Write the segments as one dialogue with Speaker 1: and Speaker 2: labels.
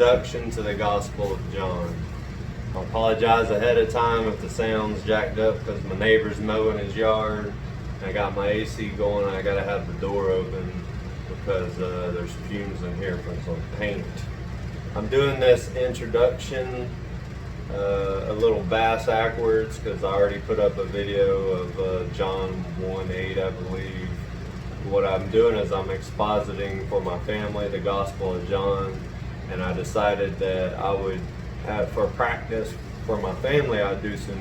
Speaker 1: introduction to the Gospel of John. I apologize ahead of time if the sound's jacked up because my neighbor's mowing his yard. I got my AC going and I gotta have the door open because there's fumes in here from some paint. I'm doing this introduction a little backwards because I already put up a video of John 1:8, I believe. What I'm doing is I'm expositing for my family the Gospel of John, and I decided that I would, for practice for my family, I'd do some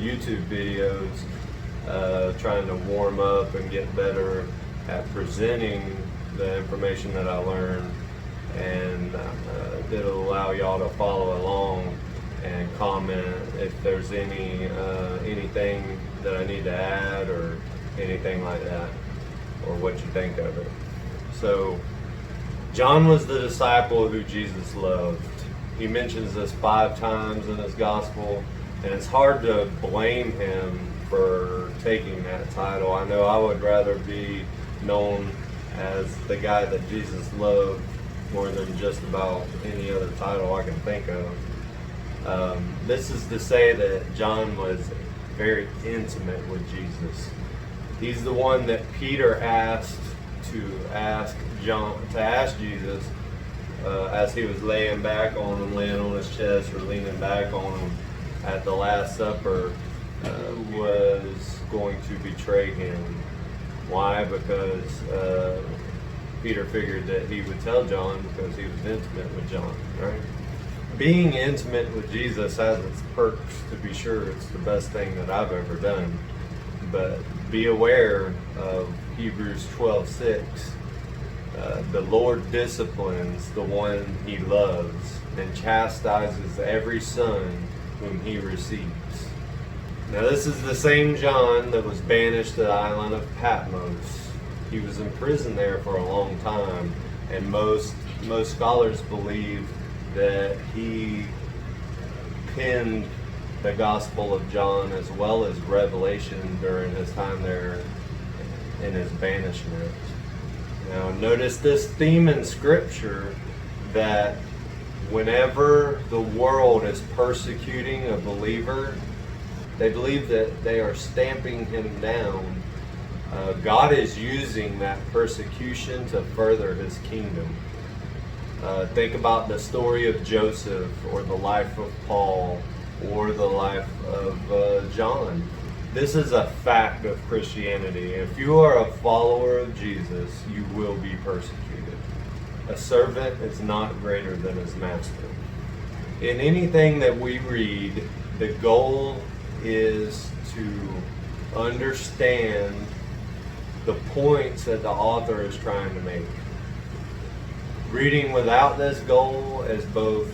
Speaker 1: YouTube videos trying to warm up and get better at presenting the information that I learned, and it'll allow y'all to follow along and comment if there's anything that I need to add or anything like that, or what you think of it. So, John was the disciple who Jesus loved. He mentions this 5 times in his gospel, and it's hard to blame him for taking that title. I know I would rather be known as the guy that Jesus loved more than just about any other title I can think of. This is to say that John was very intimate with Jesus. He's the one that Peter asked to ask Jesus as he was laying back on him, laying on his chest or leaning back on him at the Last Supper, was going to betray him. Why? Because Peter figured that he would tell John because he was intimate with John, right? Being intimate with Jesus has its perks, to be sure. It's the best thing that I've ever done. But be aware of Hebrews 12:6. The Lord disciplines the one he loves and chastises every son whom he receives. Now this is the same John that was banished to the island of Patmos. He was in prison there for a long time, and most scholars believe that he penned the Gospel of John as well as Revelation during his time there in his banishment. Now notice this theme in Scripture, that whenever the world is persecuting a believer, they believe that they are stamping him down. God is using that persecution to further his kingdom. Think about the story of Joseph, or the life of Paul, or the life of John. This is a fact of Christianity. If you are a follower of Jesus, you will be persecuted. A servant is not greater than his master. In anything that we read, the goal is to understand the points that the author is trying to make. Reading without this goal is both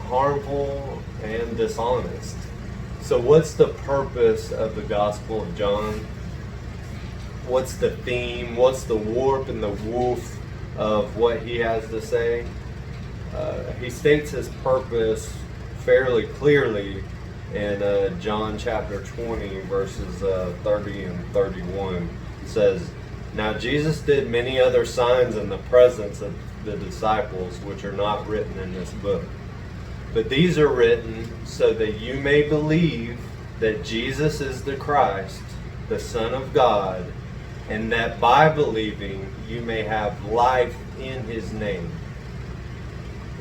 Speaker 1: harmful and dishonest. So what's the purpose of the Gospel of John? What's the theme? What's the warp and the woof of what he has to say? He states his purpose fairly clearly in John chapter 20, verses 30 and 31. It says, "Now Jesus did many other signs in the presence of the disciples, which are not written in this book. But these are written so that you may believe that Jesus is the Christ, the Son of God, and that by believing you may have life in his name."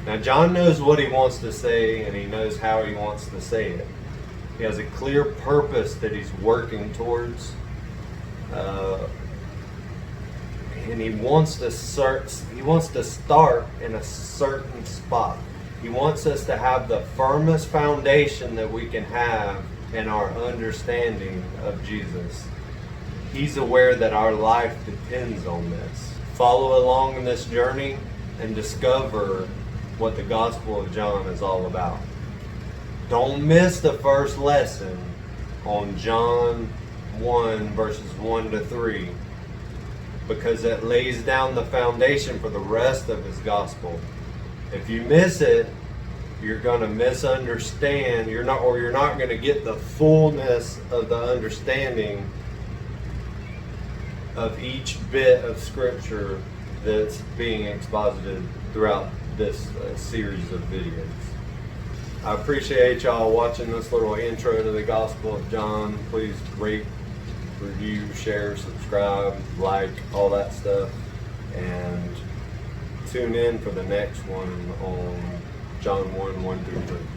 Speaker 1: Now John knows what he wants to say, and he knows how he wants to say it. He has a clear purpose that he's working towards. And he wants to start in a certain spot. He wants us to have the firmest foundation that we can have in our understanding of Jesus. He's aware that our life depends on this. Follow along in this journey and discover what the Gospel of John is all about. Don't miss the first lesson on John 1, verses 1 to 3. Because it lays down the foundation for the rest of his gospel. If you miss it, you're going to misunderstand. You're not going to get the fullness of the understanding of each bit of Scripture that's being exposited throughout this series of videos. I appreciate y'all watching this little intro to the Gospel of John. Please rate, review, share, subscribe, like, all that stuff. And tune in for the next one on John 1:1-3.